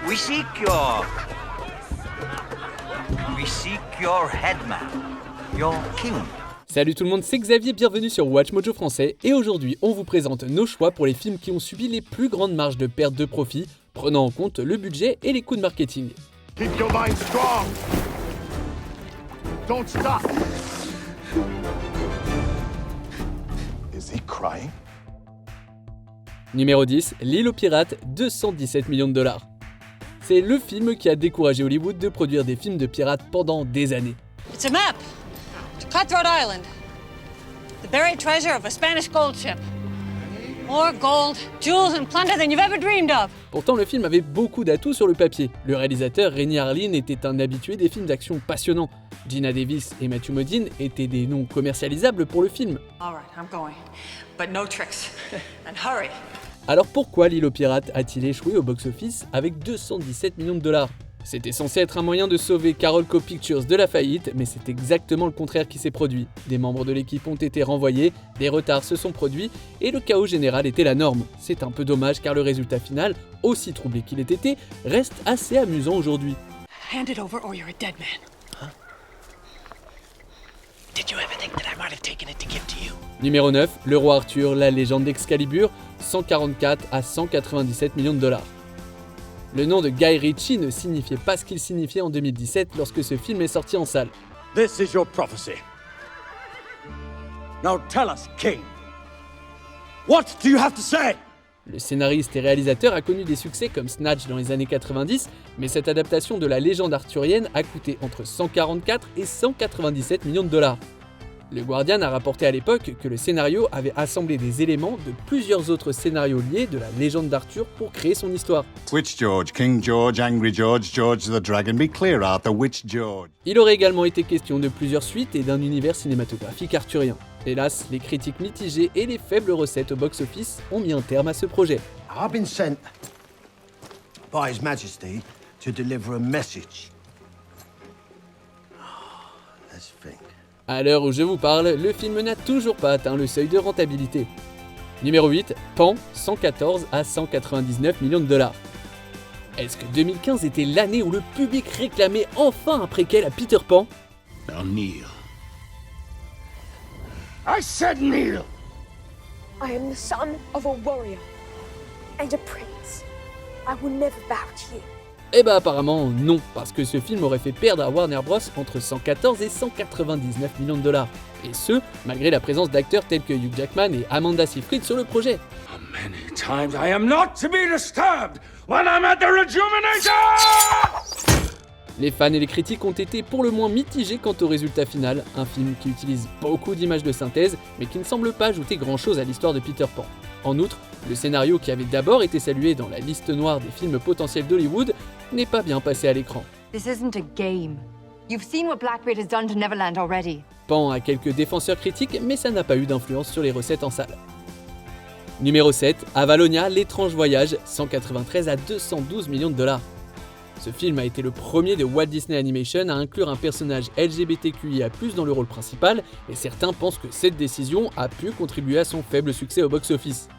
We seek your headman, your king. Salut tout le monde, c'est Xavier, bienvenue sur Watch Mojo français et aujourd'hui on vous présente nos choix pour les films qui ont subi les plus grandes marges de perte de profit, prenant en compte le budget et les coûts de marketing. Keep your mind strong. Don't stop. Is he crying? Numéro 10, L'île aux pirates, 217 millions de dollars. C'est le film qui a découragé Hollywood de produire des films de pirates pendant des années. It's a map to Cutthroat Island, the buried treasure of a Spanish gold ship. More gold, jewels and plunder than you've ever dreamed of. Pourtant, le film avait beaucoup d'atouts sur le papier. Le réalisateur Renny Harlin était un habitué des films d'action passionnants. Gina Davis et Matthew Modine étaient des noms commercialisables pour le film. All right, I'm going, but no tricks, and hurry. Alors pourquoi L'île aux pirates a-t-il échoué au box-office avec 217 millions de dollars? C'était censé être un moyen de sauver Carolco Pictures de la faillite, mais c'est exactement le contraire qui s'est produit. Des membres de l'équipe ont été renvoyés, des retards se sont produits, et le chaos général était la norme. C'est un peu dommage car le résultat final, aussi troublé qu'il ait été, reste assez amusant aujourd'hui. Hand it over or you're a dead man. Huh? Did you ever think that I might have taken it to give to you? Numéro 9, Le Roi Arthur, la légende d'Excalibur, 144 à 197 millions de dollars. Le nom de Guy Ritchie ne signifiait pas ce qu'il signifiait en 2017 lorsque ce film est sorti en salle. This is your prophecy. Now tell us, King. What do you have to say? Le scénariste et réalisateur a connu des succès comme Snatch dans les années 90, mais cette adaptation de la légende arthurienne a coûté entre 144 et 197 millions de dollars. Le Guardian a rapporté à l'époque que le scénario avait assemblé des éléments de plusieurs autres scénarios liés de la légende d'Arthur pour créer son histoire. Which George? King George, Angry George, George the Dragon? Be clear, Arthur, which George? Il aurait également été question de plusieurs suites et d'un univers cinématographique arthurien. Hélas, les critiques mitigées et les faibles recettes au box-office ont mis un terme à ce projet. I've been sent by His Majesty to deliver a message. Let's think. À l'heure où je vous parle, le film n'a toujours pas atteint le seuil de rentabilité. Numéro 8, Pan, 114 à 199 millions de dollars. Est-ce que 2015 était l'année où le public réclamait enfin un préquel à Peter Pan? Now kneel. I said kneel! I am the son of a warrior and a prince. I will never bow to you. Eh bah apparemment non, parce que ce film aurait fait perdre à Warner Bros entre 114 et 199 millions de dollars. Et ce, malgré la présence d'acteurs tels que Hugh Jackman et Amanda Seyfried sur le projet. How many times I am not to be disturbed when I'm at the rejuvenator! Les fans et les critiques ont été pour le moins mitigés quant au résultat final, un film qui utilise beaucoup d'images de synthèse, mais qui ne semble pas ajouter grand chose à l'histoire de Peter Pan. En outre, le scénario qui avait d'abord été salué dans la liste noire des films potentiels d'Hollywood n'est pas bien passé à l'écran. This isn't a game. You've seen what Blackbeard has done to Neverland already. Pan a quelques défenseurs critiques, mais ça n'a pas eu d'influence sur les recettes en salle. Numéro 7, Avalonia, l'étrange voyage, 193 à 212 millions de dollars. Ce film a été le premier de Walt Disney Animation à inclure un personnage LGBTQIA+ dans le rôle principal, et certains pensent que cette décision a pu contribuer à son faible succès au box-office.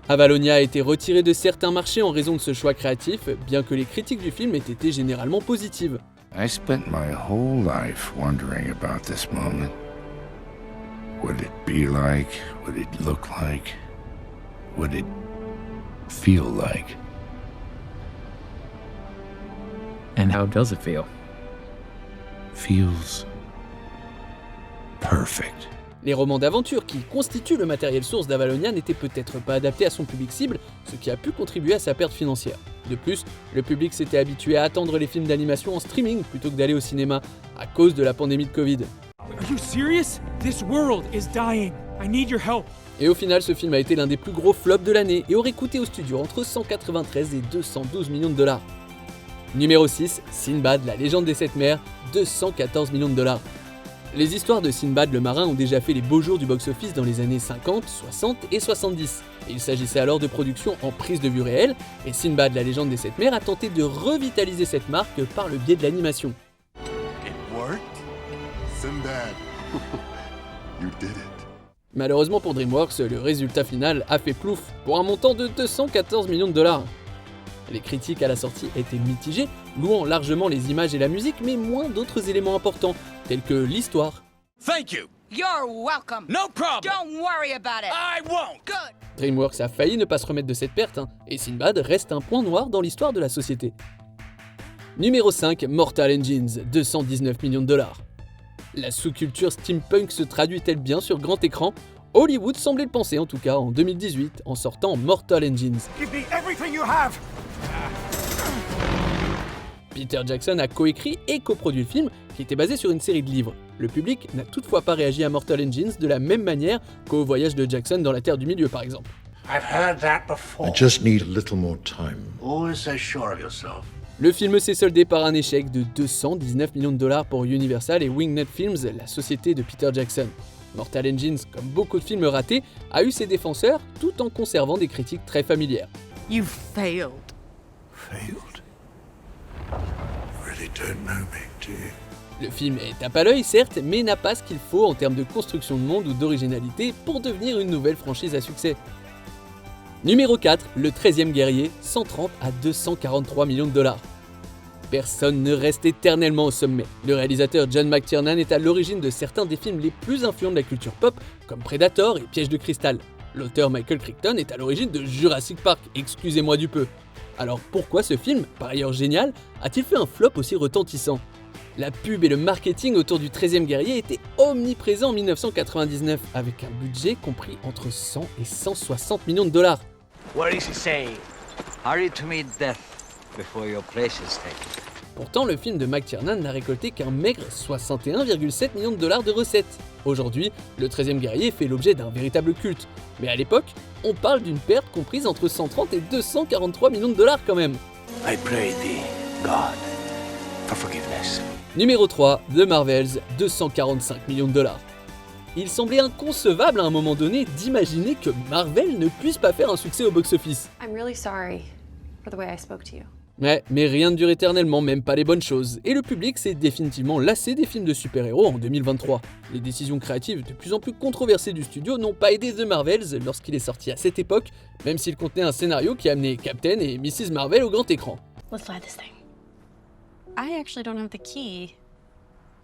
Avalonia a été retiré de certains marchés en raison de ce choix créatif, bien que les critiques du film aient été généralement positives. I spent my whole life wondering about this moment. Would it be like? Would it look like? Would it feel like? And how does it feel? Feels perfect. Les romans d'aventure qui constituent le matériel source d'Avalonia n'étaient peut-être pas adaptés à son public cible, ce qui a pu contribuer à sa perte financière. De plus, le public s'était habitué à attendre les films d'animation en streaming plutôt que d'aller au cinéma, à cause de la pandémie de Covid. Are you serious? This world is dying. I need your help. Et au final, ce film a été l'un des plus gros flops de l'année et aurait coûté au studio entre 193 et 212 millions de dollars. Numéro 6, Sinbad, la légende des 7 mers, 214 millions de dollars. Les histoires de Sinbad le marin ont déjà fait les beaux jours du box-office dans les années 50, 60 et 70. Et il s'agissait alors de productions en prise de vue réelle, et Sinbad, la légende des 7 mers, a tenté de revitaliser cette marque par le biais de l'animation. It worked? Sinbad, you did it. Malheureusement pour DreamWorks, le résultat final a fait plouf, pour un montant de 214 millions de dollars. Les critiques à la sortie étaient mitigées, louant largement les images et la musique, mais moins d'autres éléments importants, tels que l'histoire. Thank you. You're welcome. No problem. Don't worry about it. I won't. Good. DreamWorks a failli ne pas se remettre de cette perte, et Sinbad reste un point noir dans l'histoire de la société. Numéro 5, Mortal Engines, 219 millions de dollars. La sous-culture steampunk se traduit-elle bien sur grand écran ? Hollywood semblait le penser en tout cas en 2018 en sortant Mortal Engines. Give me everything you have. Peter Jackson a coécrit et coproduit le film qui était basé sur une série de livres. Le public n'a toutefois pas réagi à Mortal Engines de la même manière qu'au voyage de Jackson dans la Terre du Milieu par exemple. I've heard that before. I just need a little more time. Always so sure of yourself. Le film s'est soldé par un échec de 219 millions de dollars pour Universal et Wingnut Films, la société de Peter Jackson. Mortal Engines, comme beaucoup de films ratés, a eu ses défenseurs tout en conservant des critiques très familières. You failed. Failed? Really don't know me, do you? Le film est tape à l'œil certes, mais n'a pas ce qu'il faut en termes de construction de monde ou d'originalité pour devenir une nouvelle franchise à succès. Numéro 4, le 13e guerrier, 130 à 243 millions de dollars. Personne ne reste éternellement au sommet. Le réalisateur John McTiernan est à l'origine de certains des films les plus influents de la culture pop, comme Predator et Piège de cristal. L'auteur Michael Crichton est à l'origine de Jurassic Park, excusez-moi du peu. Alors pourquoi ce film, par ailleurs génial, a-t-il fait un flop aussi retentissant ? La pub et le marketing autour du 13e guerrier étaient omniprésents en 1999, avec un budget compris entre 100 et 160 millions de dollars. What is he saying? Hurry to meet death before your place is taken. Pourtant, le film de McTiernan n'a récolté qu'un maigre 61,7 millions de dollars de recettes. Aujourd'hui, le 13e guerrier fait l'objet d'un véritable culte. Mais à l'époque, on parle d'une perte comprise entre 130 et 243 millions de dollars quand même. I pray thee, God, for forgiveness. Numéro 3, The Marvels, 245 millions de dollars. Il semblait inconcevable à un moment donné d'imaginer que Marvel ne puisse pas faire un succès au box-office. I'm really sorry for the way I spoke to you. Ouais, mais rien ne dure éternellement, même pas les bonnes choses, et le public s'est définitivement lassé des films de super-héros en 2023. Les décisions créatives de plus en plus controversées du studio n'ont pas aidé The Marvels lorsqu'il est sorti à cette époque, même s'il contenait un scénario qui amenait Captain et Mrs. Marvel au grand écran. Let's fly this thing. I actually don't have the key.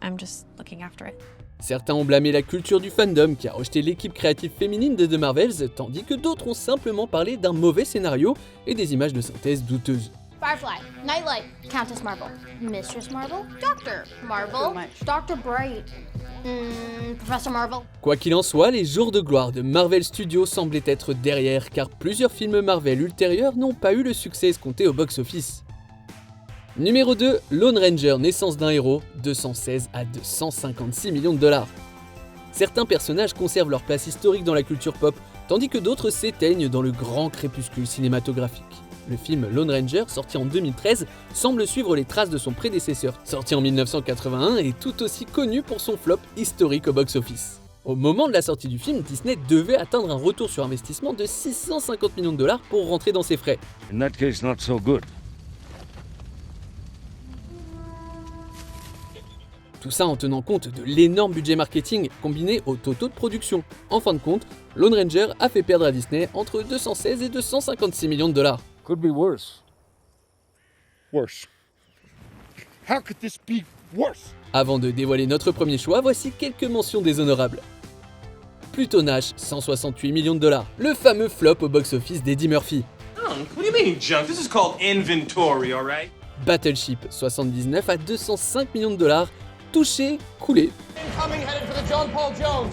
I'm just looking after it. Certains ont blâmé la culture du fandom qui a rejeté l'équipe créative féminine de The Marvels, tandis que d'autres ont simplement parlé d'un mauvais scénario et des images de synthèse douteuses. Firefly, Nightlight, Countess Marvel, Mistress Marvel, Dr. Marvel, Dr. Bright, Professor Marvel. Quoi qu'il en soit, les jours de gloire de Marvel Studios semblaient être derrière, car plusieurs films Marvel ultérieurs n'ont pas eu le succès escompté au box-office. Numéro 2, Lone Ranger, naissance d'un héros, 216 à 256 millions de dollars. Certains personnages conservent leur place historique dans la culture pop, tandis que d'autres s'éteignent dans le grand crépuscule cinématographique. Le film Lone Ranger, sorti en 2013, semble suivre les traces de son prédécesseur, sorti en 1981 et tout aussi connu pour son flop historique au box-office. Au moment de la sortie du film, Disney devait atteindre un retour sur investissement de 650 millions de dollars pour rentrer dans ses frais. In that case, not so good. Tout ça en tenant compte de l'énorme budget marketing combiné au taux de production. En fin de compte, Lone Ranger a fait perdre à Disney entre 216 et 256 millions de dollars. Could be worse. Worse. How could this be worse? Avant de dévoiler notre premier choix, voici quelques mentions déshonorables. Pluto Nash, 168 millions de dollars. Le fameux flop au box-office d'Eddie Murphy. What do you mean, junk? This is called inventory, alright? Battleship, 79 à 205 millions de dollars. Touché, coulé. Incoming headed for the John Paul Jones.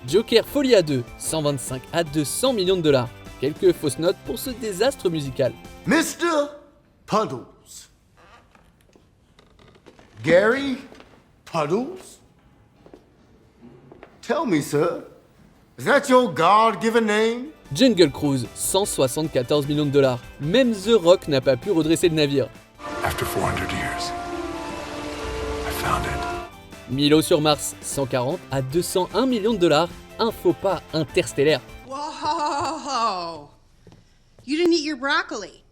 Joker Folie à 2, 125 à 200 millions de dollars. Quelques fausses notes pour ce désastre musical. Mr. Puddles. Gary Puddles? Tell me, sir, is that your God-given name? Jungle Cruise, 174 millions de dollars. Même The Rock n'a pas pu redresser le navire. After 400 years, I found it. Milo sur Mars, 140 à 201 millions de dollars. Un faux pas interstellaire. Whoa! You didn't eat your broccoli.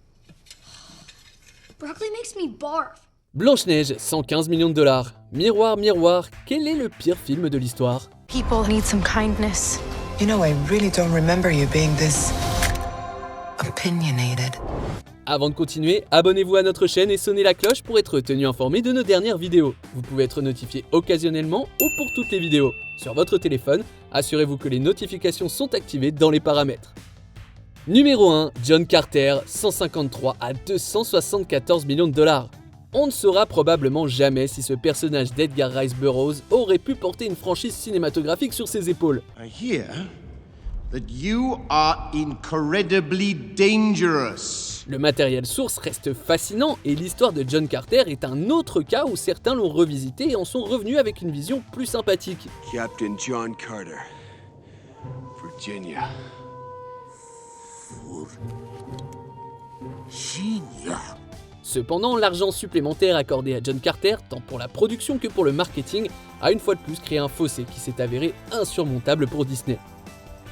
Broccoli makes me barf. Blanche-Neige, 115 millions de dollars. Miroir, miroir, quel est le pire film de l'histoire? People need some kindness. You know, I really don't remember you being this opinionated. Avant de continuer, abonnez-vous à notre chaîne et sonnez la cloche pour être tenu informé de nos dernières vidéos. Vous pouvez être notifié occasionnellement ou pour toutes les vidéos. Sur votre téléphone, assurez-vous que les notifications sont activées dans les paramètres. Numéro 1, John Carter, 153 à 274 millions de dollars. On ne saura probablement jamais si ce personnage d'Edgar Rice Burroughs aurait pu porter une franchise cinématographique sur ses épaules. I hear that you are incredibly dangerous. Le matériel source reste fascinant et l'histoire de John Carter est un autre cas où certains l'ont revisité et en sont revenus avec une vision plus sympathique. Captain John Carter, Virginia. Virginia. Cependant, l'argent supplémentaire accordé à John Carter, tant pour la production que pour le marketing, a une fois de plus créé un fossé qui s'est avéré insurmontable pour Disney.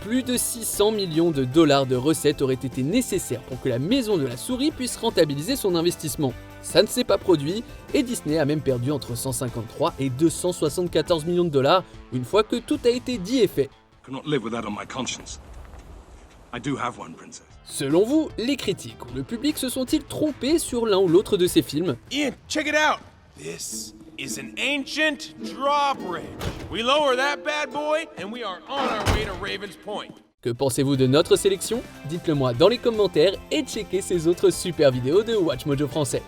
Plus de 600 millions de dollars de recettes auraient été nécessaires pour que la Maison de la Souris puisse rentabiliser son investissement. Ça ne s'est pas produit et Disney a même perdu entre 153 et 274 millions de dollars une fois que tout a été dit et fait. Selon vous, les critiques ou le public se sont-ils trompés sur l'un ou l'autre de ces films? Ian, check it out. This is an ancient drawbridge. We lower that bad boy and we are on our way to Raven's Point. Que pensez-vous de notre sélection? Dites-le moi dans les commentaires et checkez ces autres super vidéos de Watch Mojo français.